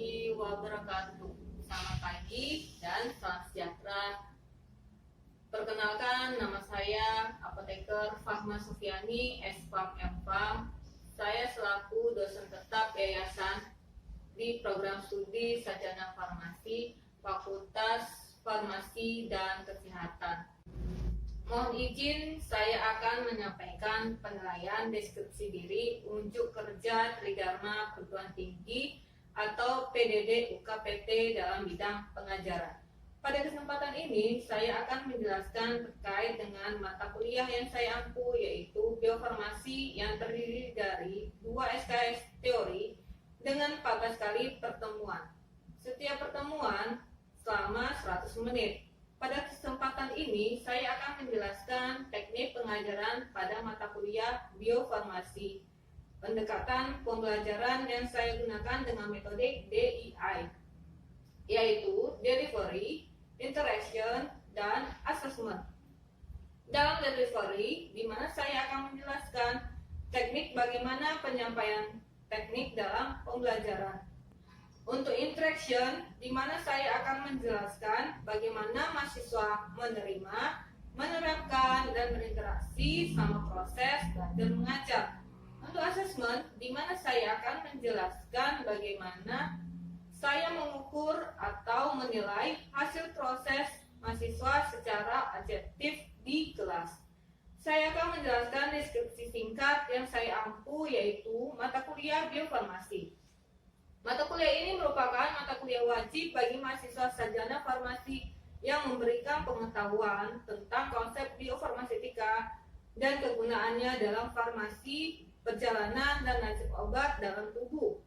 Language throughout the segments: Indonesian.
warahmatullahi wabarakatuh. Selamat pagi dan salam sejahtera. Perkenalkan, nama saya Apoteker Fahma Sufiani, SPAM MFAM. Saya selaku dosen tetap yayasan di program studi Sarjana Farmasi, Fakultas Farmasi dan Kesehatan. Mohon izin, saya akan menyampaikan penilaian deskripsi diri unjuk kerja Tridharma Perguruan Tinggi atau PDD UKPT dalam bidang pengajaran. Pada kesempatan ini, saya akan menjelaskan terkait dengan mata kuliah yang saya ampu, yaitu biofarmasi yang terdiri dari 2 SKS teori dengan 14 kali pertemuan. Setiap pertemuan selama 100 menit. Pada kesempatan ini, saya akan menjelaskan teknik pengajaran pada mata kuliah biofarmasi. Pendekatan pembelajaran yang saya gunakan dengan metode DII, yaitu Delivery, Interaction, dan Assessment. Dalam Delivery, di mana saya akan menjelaskan teknik bagaimana penyampaian teknik dalam pembelajaran. Untuk interaction, di mana saya akan menjelaskan bagaimana mahasiswa menerima, menerapkan, dan berinteraksi sama proses belajar mengajar. Untuk assessment, di mana saya akan menjelaskan bagaimana saya mengukur atau menilai hasil proses mahasiswa secara objektif di kelas. Saya akan menjelaskan deskripsi singkat yang saya ampu, yaitu mata kuliah biofarmasi. Mata kuliah ini merupakan mata kuliah wajib bagi mahasiswa sarjana farmasi yang memberikan pengetahuan tentang konsep biofarmaseutika dan kegunaannya dalam farmasi, perjalanan, dan nasib obat dalam tubuh,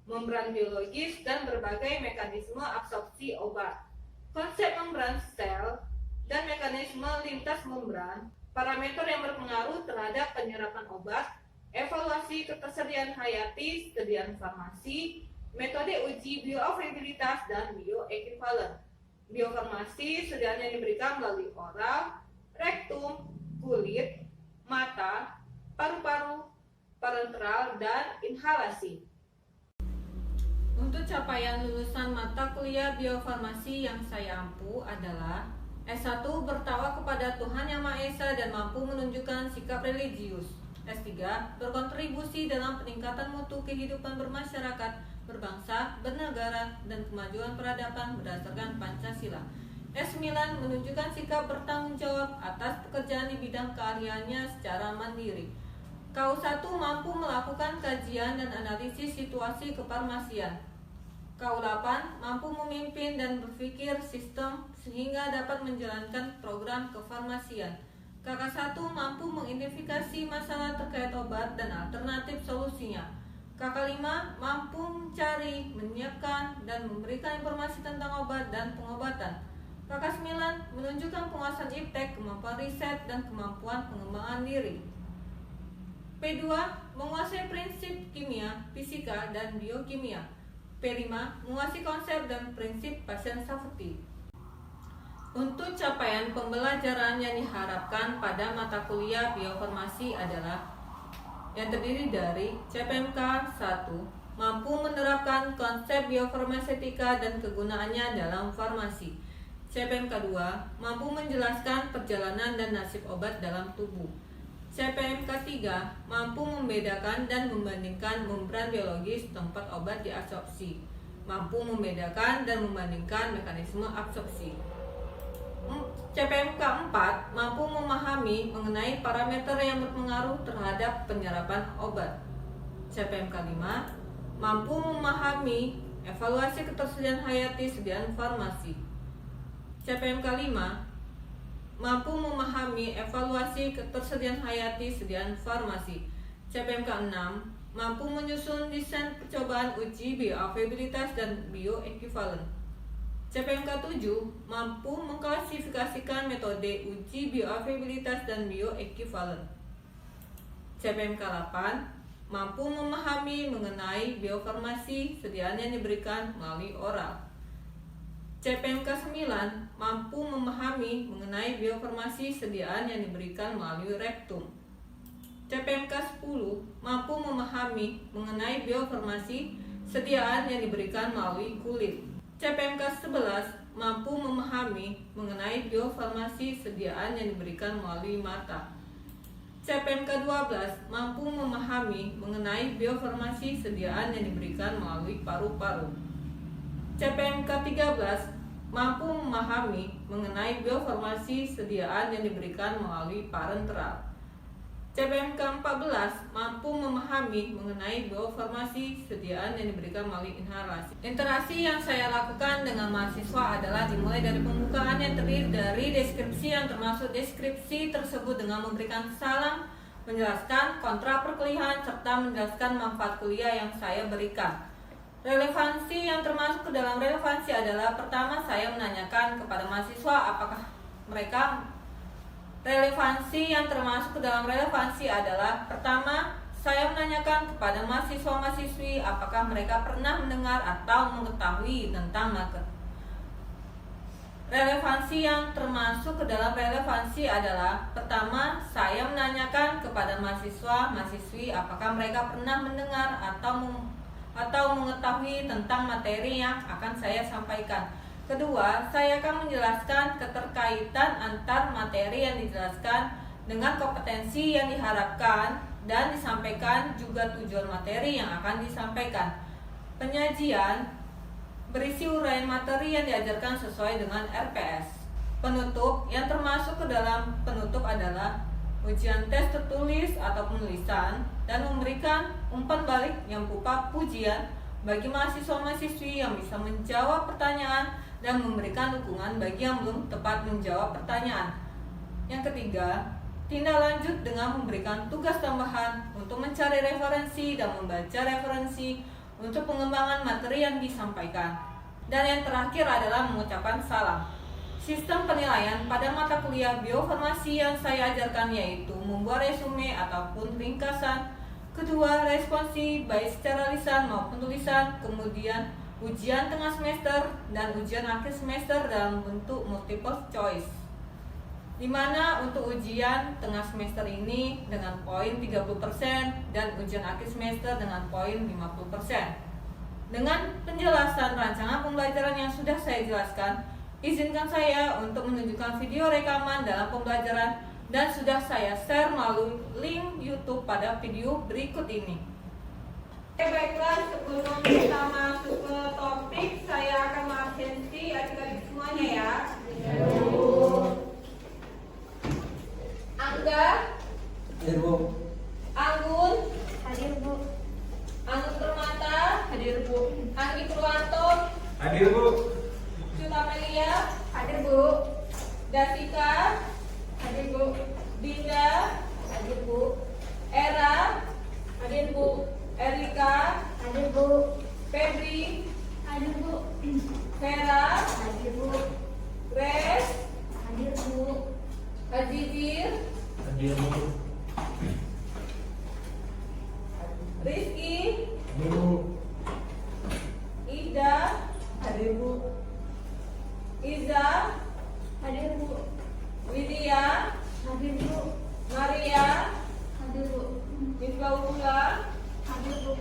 membran biologis, dan berbagai mekanisme absorpsi obat. Konsep membran sel dan mekanisme lintas membran, parameter yang berpengaruh terhadap penyerapan obat, evaluasi ketersediaan hayati, kesediaan farmasi, metode uji bioavailabilitas, dan bioekivalen. Biofarmasi sedianya diberikan melalui oral, rektum, kulit, mata, paru-paru, parenteral, dan inhalasi. Untuk capaian lulusan mata kuliah biofarmasi yang saya ampu adalah S1 bertawak kepada Tuhan Yang Maha Esa dan mampu menunjukkan sikap religius. S3 berkontribusi dalam peningkatan mutu kehidupan bermasyarakat, berbangsa, bernegara, dan kemajuan peradaban berdasarkan Pancasila. S9 menunjukkan sikap bertanggung jawab atas pekerjaan di bidang keahliannya secara mandiri. K1 mampu melakukan kajian dan analisis situasi kefarmasian. K8 mampu memimpin dan berpikir sistem sehingga dapat menjalankan program kefarmasian. KK1 mampu mengidentifikasi masalah terkait obat dan alternatif solusinya. KK5 mampu mencari, menyiapkan, dan memberikan informasi tentang obat dan pengobatan. KK9 menunjukkan penguasaan iptek, kemampuan riset, dan kemampuan pengembangan diri. P2 menguasai prinsip kimia, fisika, dan biokimia. P5 menguasai konsep dan prinsip patient safety. Untuk capaian pembelajaran yang diharapkan pada mata kuliah biofarmasi adalah yang terdiri dari CPMK 1, mampu menerapkan konsep biofarmaseutika dan kegunaannya dalam farmasi. CPMK 2, mampu menjelaskan perjalanan dan nasib obat dalam tubuh. CPMK 3, mampu membedakan dan membandingkan membran biologis tempat obat diabsorpsi, mampu membedakan dan membandingkan mekanisme absorpsi. CPMK 4 mampu memahami mengenai parameter yang berpengaruh terhadap penyerapan obat. CPMK 5 mampu memahami evaluasi ketersediaan hayati sediaan farmasi. CPMK 5 mampu memahami evaluasi ketersediaan hayati sediaan farmasi. CPMK 6 mampu menyusun desain percobaan uji bioavailabilitas dan bioekivalen. CPMK 7 mampu mengklasifikasikan metode uji bioavailabilitas dan bioekivalen. CPMK 8 mampu memahami mengenai biofarmasi sediaan yang diberikan melalui oral. CPMK 9 mampu memahami mengenai biofarmasi sediaan yang diberikan melalui rektum. CPMK 10 mampu memahami mengenai biofarmasi sediaan yang diberikan melalui kulit. CPMK 11 mampu memahami mengenai biofarmasi sediaan yang diberikan melalui mata. CPMK 12 mampu memahami mengenai biofarmasi sediaan yang diberikan melalui paru-paru. CPMK 13 mampu memahami mengenai biofarmasi sediaan yang diberikan melalui parenteral. CPMK 14 mampu memahami mengenai biofarmasi sediaan yang diberikan melalui inhalasi. Interaksi yang saya lakukan dengan mahasiswa adalah dimulai dari pembukaan yang terdiri dari deskripsi yang termasuk deskripsi tersebut dengan memberikan salam, menjelaskan kontra perkuliahan, serta menjelaskan manfaat kuliah yang saya berikan. Relevansi yang termasuk ke dalam relevansi adalah pertama, saya menanyakan kepada mahasiswa apakah mereka relevansi yang termasuk ke dalam relevansi adalah pertama, saya menanyakan kepada mahasiswa-mahasiswi apakah mereka pernah mendengar atau mengetahui tentang market. Relevansi yang termasuk ke dalam relevansi adalah pertama, saya menanyakan kepada mahasiswa-mahasiswi apakah mereka pernah mendengar atau mengetahui tentang materi yang akan saya sampaikan. Kedua, saya akan menjelaskan keterkaitan antar materi yang dijelaskan dengan kompetensi yang diharapkan dan disampaikan, juga tujuan materi yang akan disampaikan. Penyajian berisi uraian materi yang diajarkan sesuai dengan RPS. Penutup yang termasuk ke dalam penutup adalah ujian tes tertulis atau penulisan dan memberikan umpan balik yang berupa pujian bagi mahasiswa-mahasiswi yang bisa menjawab pertanyaan dan memberikan dukungan bagi yang belum tepat menjawab pertanyaan. Yang ketiga, tindak lanjut dengan memberikan tugas tambahan untuk mencari referensi dan membaca referensi untuk pengembangan materi yang disampaikan. Dan yang terakhir adalah mengucapkan salam. Sistem penilaian pada mata kuliah biofarmasi yang saya ajarkan yaitu membuat resume ataupun ringkasan. Kedua, responsi baik secara lisan maupun tulisan. Kemudian ujian tengah semester dan ujian akhir semester dalam bentuk multiple choice, di mana untuk ujian tengah semester ini dengan poin 30% dan ujian akhir semester dengan poin 50%. Dengan penjelasan rancangan pembelajaran yang sudah saya jelaskan, izinkan saya untuk menunjukkan video rekaman dalam pembelajaran dan sudah saya share melalui link YouTube pada video berikut ini. Baiklah, sebelum kita masuk ke topik, saya akan mengabsensi adik-adik semuanya ya. Angga, hadir Bu. Anggun, Hadir Bu. Anggun Permata, hadir Bu. Anggi Purwanto, Hadir Bu. Cuta Melia, Hadir Bu. Dasika, Hadir Bu. Dinda, Hadir Bu. Era, hadir Bu. Erika, Hadir Bu. Febri, Hadir Bu. Vera, Hadir Bu. Grace, Hadir Bu. Azizir, Hadir Bu. Rizky, Hadir Bu. Ida, Hadir Bu. Iza, Hadir Bu. Lydia, Hadir Bu. Maria, Hadir Bu. Misbahullah, Hadir Bu.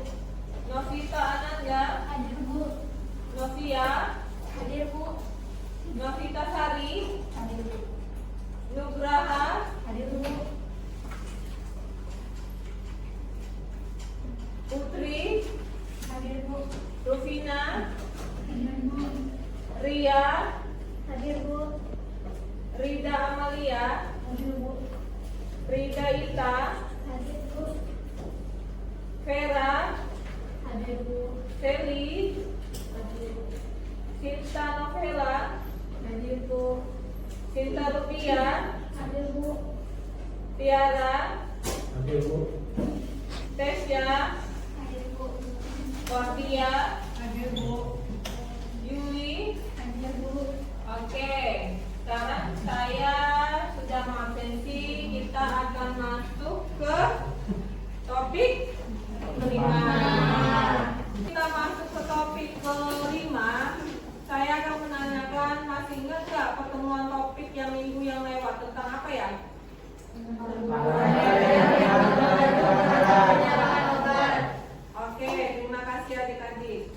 Novita Ananda, Hadir Bu. Novia, Hadir Bu. Novita Sari, Hadir Bu. Nugraha, Hadir Bu. Putri, Hadir Bu. Rufina, Hadir Bu. Ria, Hadir Bu. Rida Amalia, Hadir Bu. Rida Ita, Hadir Bu. Vera, Hadir Bu. Seli, Hadir Bu. Sinta Novela, Hadir Bu. Sinta Rupiah, Hadir Bu. Tiara, Hadir Bu. Tesya, Hadir Bu. Wahdia, Hadir Bu. Yuli. Hadir Bu. Oke, sekarang saya sudah mengabsensi. Kita akan masuk ke topik kelima. Kita masuk ke topik kelima. Saya akan menanyakan, masih ingat nggak pertemuan topik yang minggu yang lewat tentang apa ya? Oke, terima kasih adik-adik.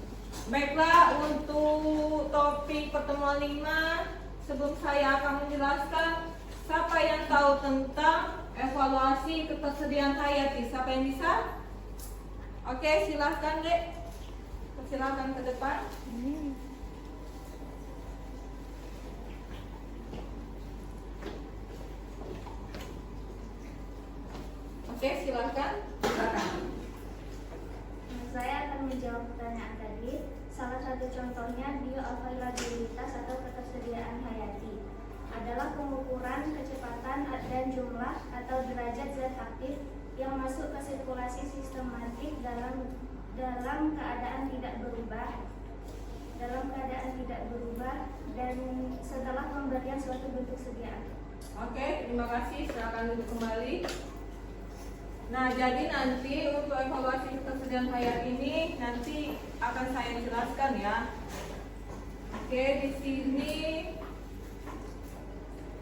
Baiklah, untuk topik pertemuan 5, sebelum saya akan menjelaskan, siapa yang tahu tentang evaluasi ketersediaan hayati? Siapa yang bisa? Oke, silahkan Dek. Silahkan ke depan. Oke, silahkan. Saya akan menjawab pertanyaan tadi. Salah satu contohnya bioavailabilitas atau ketersediaan hayati adalah pengukuran kecepatan dan jumlah atau derajat zat aktif yang masuk ke sirkulasi sistematik dalam keadaan tidak berubah dan setelah pemberian suatu bentuk sediaan. Oke, terima kasih. Silakan duduk kembali. Nah, jadi nanti untuk evaluasi ketersediaan hayat ini nanti akan saya jelaskan ya. Oke, di sini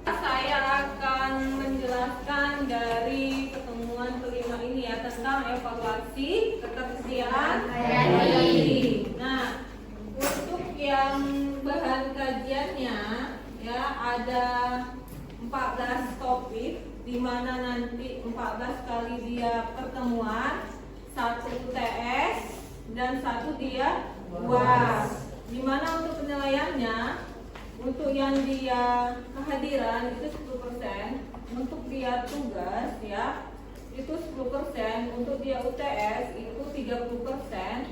saya akan menjelaskan dari pertemuan kelima ini ya tentang evaluasi ketersediaan hayati. Nah, untuk yang bahan kajiannya ya ada 14 topik, di mana nanti 14 kali dia pertemuan, 1 UTS dan 1 dia UAS. Di mana untuk penilaiannya, untuk yang dia kehadiran itu 10%, untuk dia tugas ya itu 10%, untuk dia UTS itu 30%,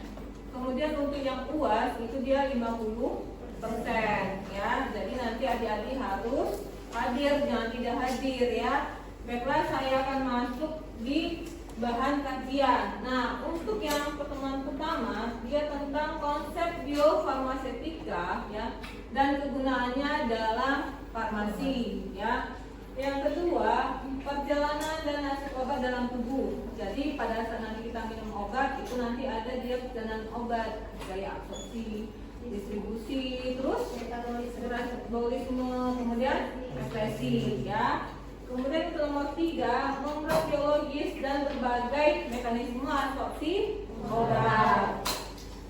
kemudian untuk yang UAS itu dia 50% ya. Jadi nanti adik-adik harus hadir, jangan tidak hadir ya. Baiklah, saya akan masuk di bahan kajian. Nah, untuk yang pertemuan pertama, dia tentang konsep biofarmasetika ya dan kegunaannya dalam farmasi ya. Yang kedua, perjalanan dan nasib obat dalam tubuh. Jadi pada saat nanti kita minum obat itu nanti ada dia perjalanan obat, gaya absorpsi, distribusi, terus metabolisme, kemudian ekspresi ya. Kemudian untuk nomor 3, nomor biologis dan berbagai mekanisme absorpsi obat.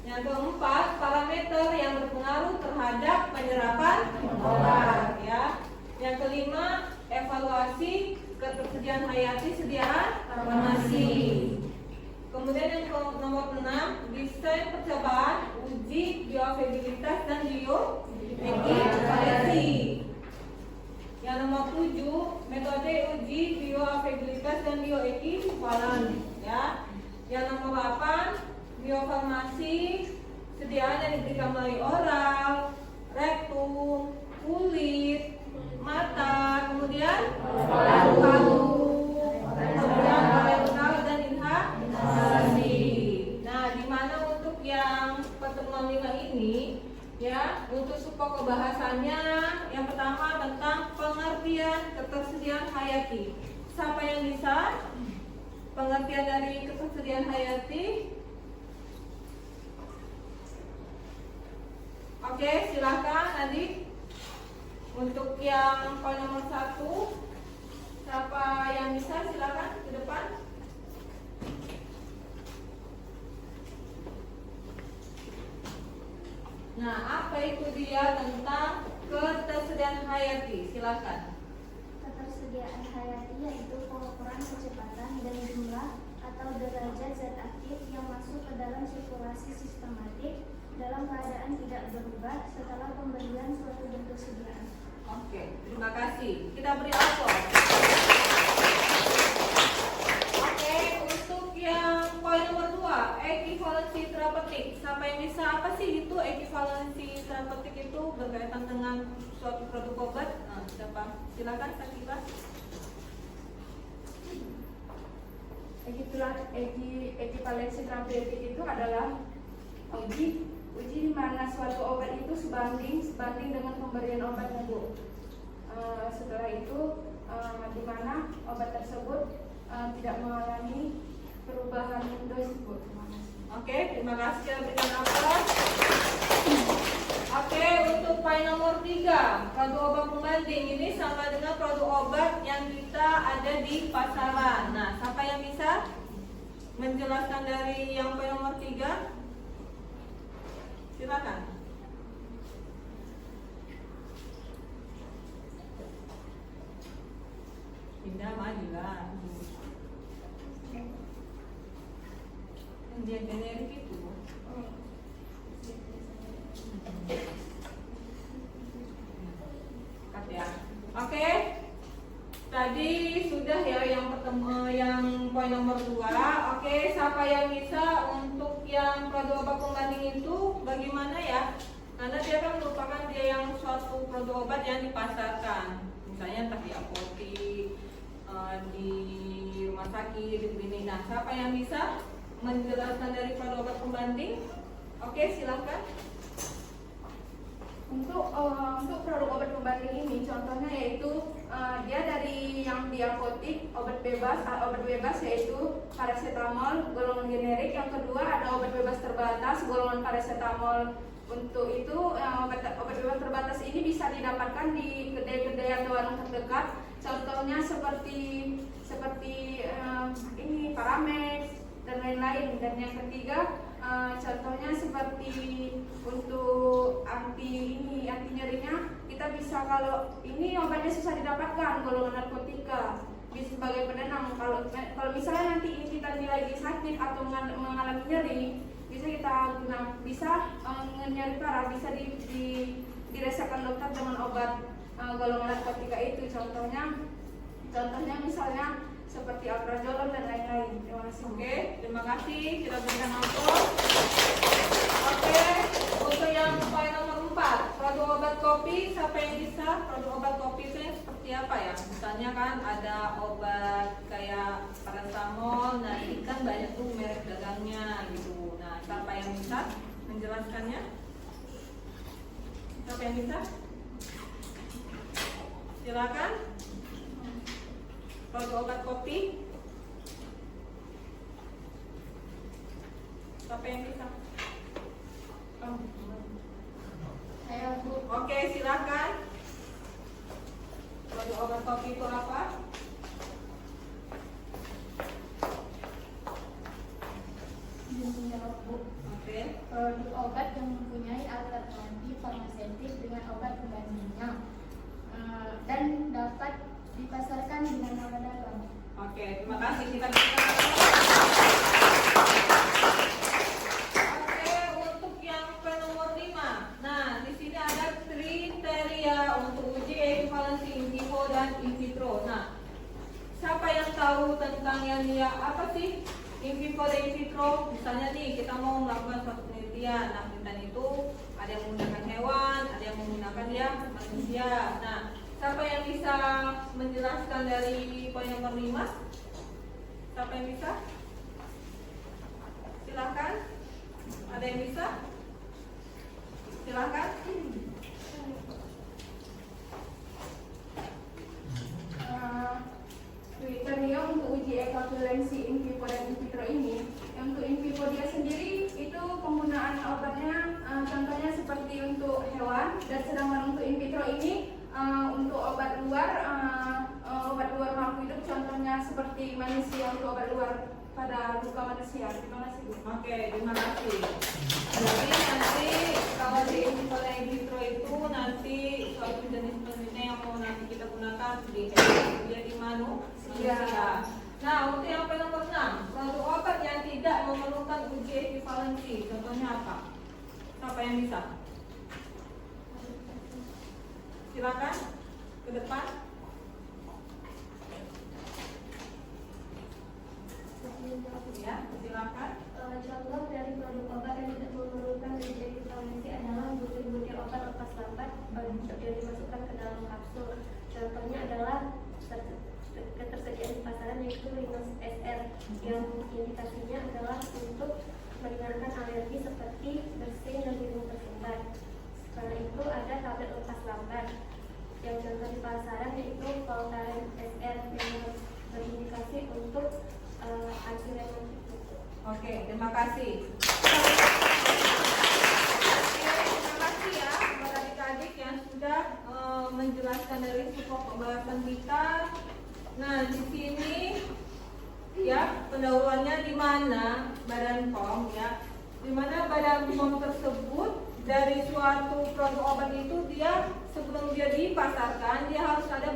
Yang keempat, parameter yang berpengaruh terhadap penyerapan obat ya. Yang kelima, evaluasi ketersediaan hayati sediaan farmasi. Kemudian yang nomor 6, desain percobaan, uji bioavailabilitas dan bioekivalensi. Yang nomor 7, metode uji bioavailabilitas dan bioekivalen ya. Yang nomor 8, biofarmasi, sediaan yang diberikan melalui oral, rektum, kulit, mata, kemudian paru-paru, kemudian paru dan inhalasi. Nah, di mana untuk yang pertemuan 5 ini ya, untuk pokok bahasannya yang pertama tentang pengertian ketersediaan hayati. Siapa yang bisa pengertian dari ketersediaan hayati? Oke, silakan adik. Untuk yang poin nomor 1, siapa yang bisa silakan ke depan. Nah, apa itu dia tentang ketersediaan hayati? Silakan. Ketersediaan hayati yaitu pengukuran kecepatan dan jumlah atau derajat zat aktif yang masuk ke dalam sirkulasi sistematik dalam keadaan tidak berubah setelah pemberian suatu bentuk sediaan. Oke, terima kasih. Kita beri aplaus. Oke, untuk yang poin nomor 2, ekivalensi terapeutik. Siapa yang bisa? Apa sih itu ekivalensi terapeutik? Itu berkaitan dengan suatu produk obat. Nah, siapa? Silakan Sakila. Ekivalensi terapeutik itu adalah uji di mana suatu obat itu sebanding dengan pemberian obat itu. Setelah itu di mana obat tersebut tidak mengalami perubahan dosis. Oke, terima kasih. Berikan aplaus. Oke, untuk poin nomor 3, produk obat pembanding ini sama dengan produk obat yang kita ada di pasaran. Nah, siapa yang bisa menjelaskan dari yang poin nomor 3? Silakan. Pindah maju lah. Yang dia generik itu. Cut ya. Oke. Tadi sudah ya yang pertama, yang poin nomor 2. Oke, siapa yang bisa untuk yang produk obat pembanding itu bagaimana ya? Karena dia kan merupakan dia yang suatu produk obat yang dipasarkan, misalnya entah di apotek, di rumah sakit, di klinik. Nah, siapa yang bisa menjelaskan dari produk obat pembanding? Oke, silakan. Untuk produk obat pembanding ini contohnya yaitu dia dari yang di apotek obat bebas yaitu paracetamol golongan generik. Yang kedua ada obat bebas terbatas golongan paracetamol. Untuk itu obat bebas terbatas ini bisa didapatkan di kedai-kedai atau warung terdekat. Contohnya seperti ini Paramex dan lain-lain. Dan yang ketiga contohnya seperti untuk anti nyerinya kita bisa, kalau ini obatnya susah didapatkan golongan narkotika bisa sebagai penenang. Kalau misalnya nanti ini kita lagi sakit atau mengalami nyeri, bisa kita nyeri parah bisa diresepkan dokter dengan obat golongan narkotika itu. Contohnya misalnya seperti alprazolam dan lain-lain. Terima kasih. Oke, terima kasih. Kita berikan ampun. Oke, untuk yang poin nomor 4, produk obat kopi, siapa yang bisa? Produk obat kopi itu yang seperti apa ya? Misalnya kan ada obat kayak paracetamol, nah ini kan banyak tuh merek dagangnya gitu. Nah, siapa yang bisa menjelaskannya? Siapa yang bisa? Silakan. Produk obat kopi. Siapa yang bisa? Saya Bu. Oke, silakan. Produk obat kopi itu apa? Menjawab Bu. Oke. Produk obat yang mempunyai alternatif farmaseutik dengan obat pembandingnya dan dapat dipasarkan dengan nama dagang. Oke, terima kasih. Kita berikan. Oke, untuk yang poin nomor 5. Nah, di sini ada kriteria untuk uji ekivalensi in vivo dan in vitro. Nah, siapa yang tahu tentang yang dia apa sih in vivo dan in vitro? Misalnya nih, kita mau melakukan suatu penelitian. Nah, penelitian itu ada yang menggunakan hewan, ada yang menggunakan dia manusia. Nah, siapa yang bisa menjelaskan dari poin nomor 5? Siapa yang bisa? Silakan. Ada yang bisa? Silakan. Kriteria untuk uji ekivalensi in vivo dan in vitro ini, untuk in vivo dia sendiri itu penggunaan obatnya contohnya seperti untuk hewan, dan sedangkan untuk in vitro ini untuk obat luar makhluk hidup, contohnya seperti manusia, untuk obat luar pada luka manusia. Terima kasih Bu. Oke, terima kasih. Jadi nanti kalau di in vivo dan in vitro itu nanti suatu jenis penelitian yang mau nanti kita gunakan di jadi manusia. Nah, untuk yang poin nomor 6, produk obat yang tidak memerlukan uji ekivalensi, contohnya apa? Siapa yang bisa? Silakan ke depan. Ya, silakan. Contoh dari produk obat yang tidak memerlukan uji ekivalensi adalah butir-butir obat lepas lambat yang dimasukkan ke dalam kapsul. Contohnya adalah ketersediaan di pasaran yaitu Linus SR yang indikasinya adalah untuk meringankan alergi seperti bersin dan hidung tersumbat. Setelah itu ada tablet lepas lambat yang contoh di pasaran yaitu Voltaren SR yang berindikasi untuk anti-rematik. Oke, terima kasih. Terima kasih ya kepada adik-adik yang sudah menjelaskan dari pokok pembahasan kita. Nah, di sini ya pendahuluannya di mana Badan POM ya, di mana Badan POM tersebut dari suatu produk obat itu dia sebelum dia dipasarkan dia harus ada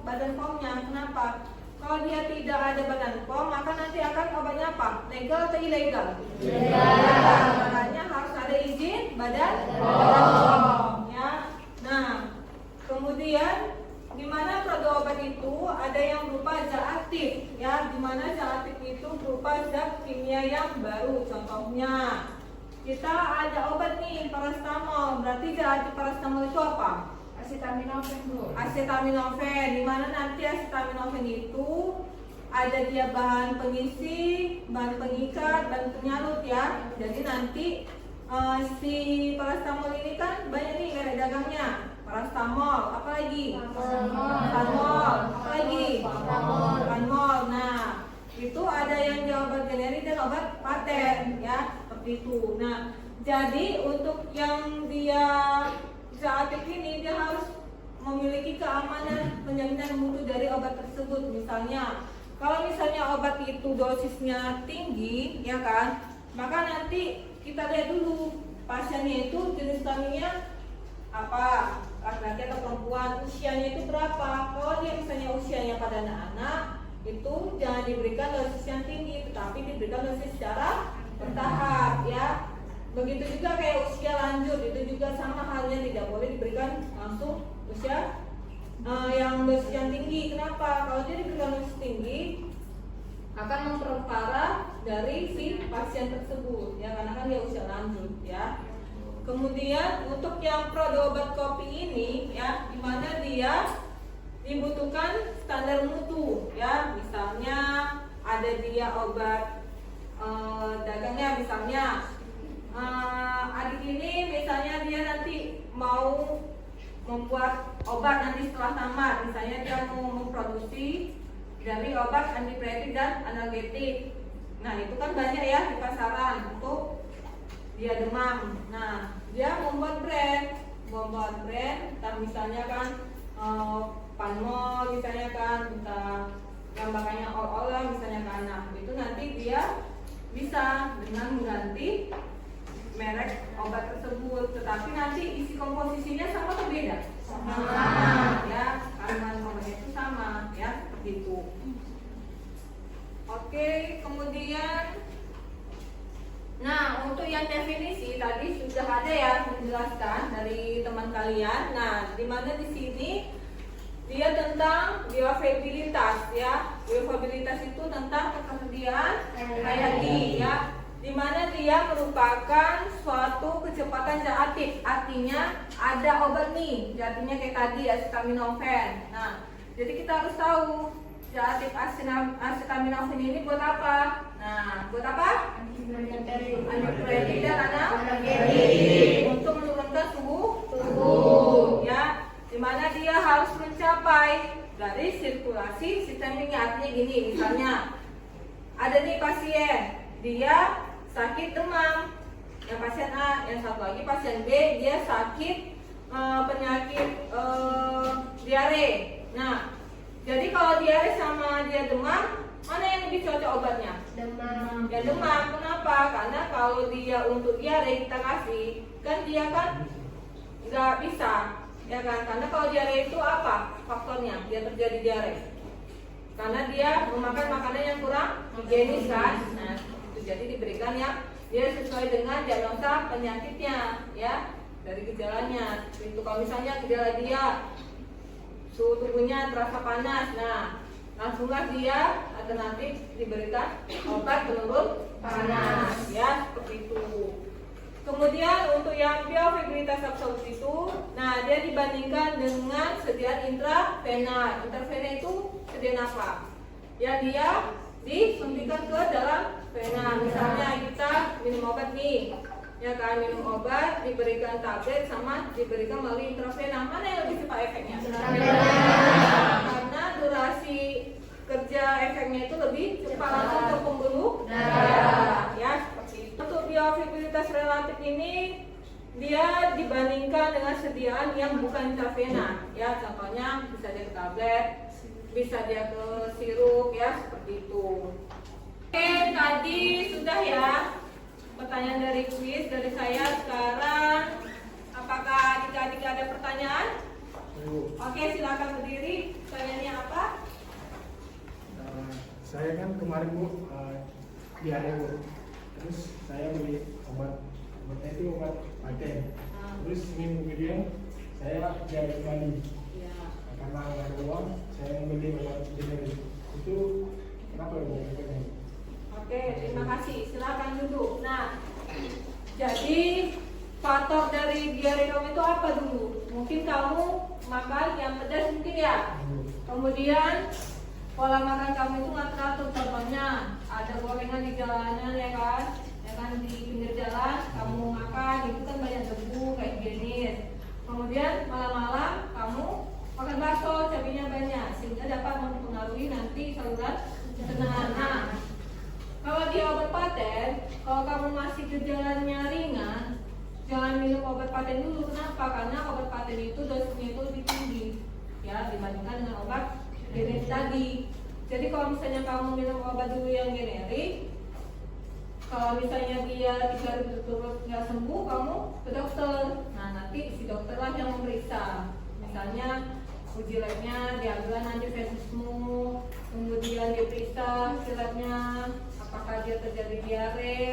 badan POM-nya. Kenapa? Kalau dia tidak ada badan POM maka nanti akan obatnya apa? Legal atau ilegal? Legal. Makanya harus ada izin badan POM ya. Nah, kemudian di mana produk obat itu ada yang berupa zat aktif ya, di mana zat aktif itu berupa zat kimia yang baru. Contohnya kita ada obat nih paracetamol, berarti zat aktif paracetamol itu apa? Acetaminophen, Bu. Acetaminophen, di mana nanti acetaminophen itu ada dia bahan pengisi, bahan pengikat, bahan penyalut ya. Jadi nanti si paracetamol ini kan banyak nih merek dagangnya. Paracetamol, apa lagi? Panmol, apa lagi? Panmol. Nah, itu ada yang di obat generik dan obat paten ya, seperti itu. Nah, jadi untuk yang dia zat aktif ini dia harus memiliki keamanan penjaminan mutu dari obat tersebut. Misalnya, kalau misalnya obat itu dosisnya tinggi, ya kan, maka nanti kita lihat dulu pasiennya itu jenis kelaminnya apa, laki-laki atau perempuan, usianya itu berapa. Kalau dia misalnya usianya pada anak-anak, itu jangan diberikan dosis yang tinggi, tetapi diberikan dosis secara bertahap ya. Begitu juga kayak usia lanjut, itu juga sama halnya, tidak boleh diberikan langsung usia yang dosis yang tinggi. Kenapa? Kalau dia diberikan dosis tinggi akan memperparah dari si pasien tersebut ya, karena kan dia usia lanjut ya. Kemudian untuk yang produk obat kopi ini ya, dimana dia dibutuhkan standar mutu ya. Misalnya ada dia obat dagangnya, misalnya adik ini misalnya dia nanti mau membuat obat nanti setelah tamat, misalnya dia mau memproduksi dari obat antipiretik dan analgetik. Nah itu kan banyak ya di pasaran untuk dia demam. Nah dia membuat brand, misalnya kan Panmol misalnya kan, entah yang makanya all misalnya kan. Nah itu nanti dia bisa dengan mengganti merek obat tersebut, tetapi nanti isi komposisinya sama atau beda? Sama ya, kandungan obatnya itu sama ya, seperti itu. Oke, kemudian nah untuk yang definisi tadi sudah ada ya menjelaskan dari teman kalian. Nah, di mana di sini dia tentang bioavailabilitas ya. Bioavailabilitas itu tentang ketersediaan hayati ya, di mana dia merupakan suatu kecepatan zat aktif. Artinya ada obat nih, jadinya kayak tadi acetaminophen. Nah, jadi kita harus tahu zat aktif acetaminophen ini buat apa? Nah, buat apa? Antipiretik dan analgetik untuk menurunkan suhu tubuh ya, dimana dia harus mencapai dari sirkulasi sistemiknya. Artinya gini, misalnya ada nih pasien dia sakit demam, yang pasien A, yang satu lagi pasien B dia sakit penyakit diare. Nah, jadi kalau diare sama dia demam, mana yang lebih cocok obatnya? Demam. Ya demam. Kenapa? Karena kalau dia untuk diare kita kasih, kan dia kan nggak bisa, ya kan? Karena kalau diare itu apa faktornya? Dia terjadi diare karena dia memakan makanan yang kurang higienis kan? Nah, itu jadi diberikan yang dia sesuai dengan diagnosa penyakitnya, ya, dari gejalanya. Itu kalau misalnya gejala dia suhu tubuhnya terasa panas, nah langsunglah dia alternatif diberikan obat penurun panas ya, seperti itu. Kemudian untuk yang bioavailabilitas absolut itu, nah dia dibandingkan dengan sediaan intravena. Intravena itu sediaan apa? Ya dia disuntikan ke dalam vena. Misalnya kita minum obat nih, ya kan, minum obat diberikan tablet sama diberikan melalui intravena. Mana yang lebih cepat efeknya? Karena durasi kerja efeknya itu lebih cepat langsung ke pembuluh darah ya, seperti itu. Untuk bioavailabilitas relatif ini dia dibandingkan dengan sediaan yang bukan intravena ya, contohnya bisa dia ke tablet, bisa dia ke sirup ya, seperti itu. Oke, tadi sudah ya pertanyaan dari kuis dari saya. Sekarang saya kan kemarin Bu diare Bu. Terus saya beli obatnya itu obat paten. Terus seminggu kemudian saya diare kembali. Ya. Karena nggak ada uang, saya beli obat generik. Itu kenapa Bu? Oke, terima kasih. Silakan duduk. Nah, jadi faktor dari diare kamu itu apa dulu? Mungkin kamu makan yang pedas mungkin ya. Kemudian pola makan kamu itu nggak teratur. Contohnya ada gorengan di jalanan ya kan di pinggir jalan kamu makan itu kan banyak debu kayak higienis. Kemudian malam-malam kamu makan bakso cabenya banyak sehingga dapat mempengaruhi nanti saluran pencernaan. Nah, kalau di obat paten, kalau kamu masih gejalanya ringan, jangan minum obat paten dulu. Kenapa? Karena obat paten itu dosisnya itu lebih tinggi ya dibandingkan dengan obat generik tadi. Jadi kalau misalnya kamu minum obat dulu yang generik, kalau misalnya dia 3 hari berturut nggak sembuh, kamu ke dokter. Nah nanti si dokter lah yang memeriksa. Misalnya uji labnya diambil nanti fetusmu, kemudian diperiksa labnya apakah dia terjadi diare,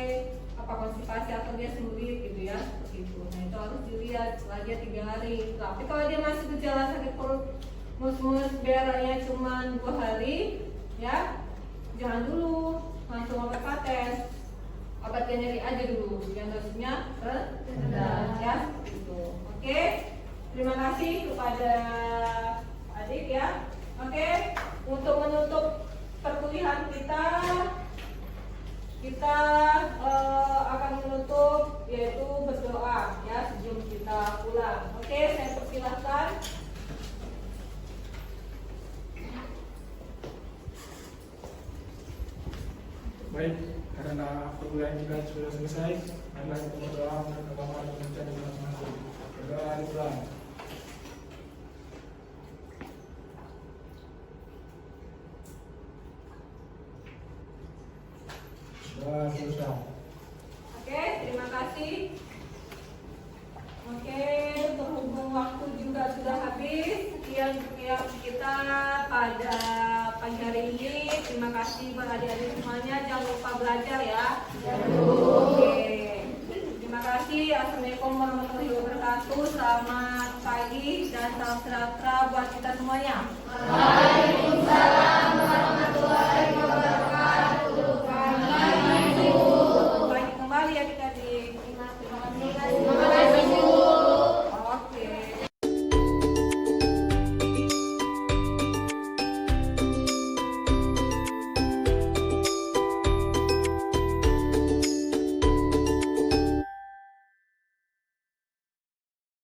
apa konstipasi atau dia sendiri gitu ya, seperti itu. Nah itu harus dilihat setelah dia 3 hari. Tapi kalau dia masih gejala sakit perut, mus-mus, beraknya cuma 2 hari, ya jangan dulu langsung obat paten, obat generik aja dulu yang dosisnya rendah ya gitu. Oke, terima kasih kepada adik ya. Oke, untuk menutup perkuliahan kita akan menutup yaitu berdoa ya sebelum kita pulang. Oke, saya persilahkan. Baik, karena perkuliahan kita sudah selesai, mari kita berdoa untuk kamar mencari masing-masing. Berdoa dimulai. Doa selesai. Oke, terima kasih. Oke, berhubung waktu juga sudah habis, sekian kita pada pagi hari ini. Terima kasih buat adik-adik semuanya. Jangan lupa belajar ya. Oke. Terima kasih. Assalamualaikum warahmatullahi wabarakatuh. Selamat pagi dan salam sejahtera buat kita semuanya. Waalaikumsalam.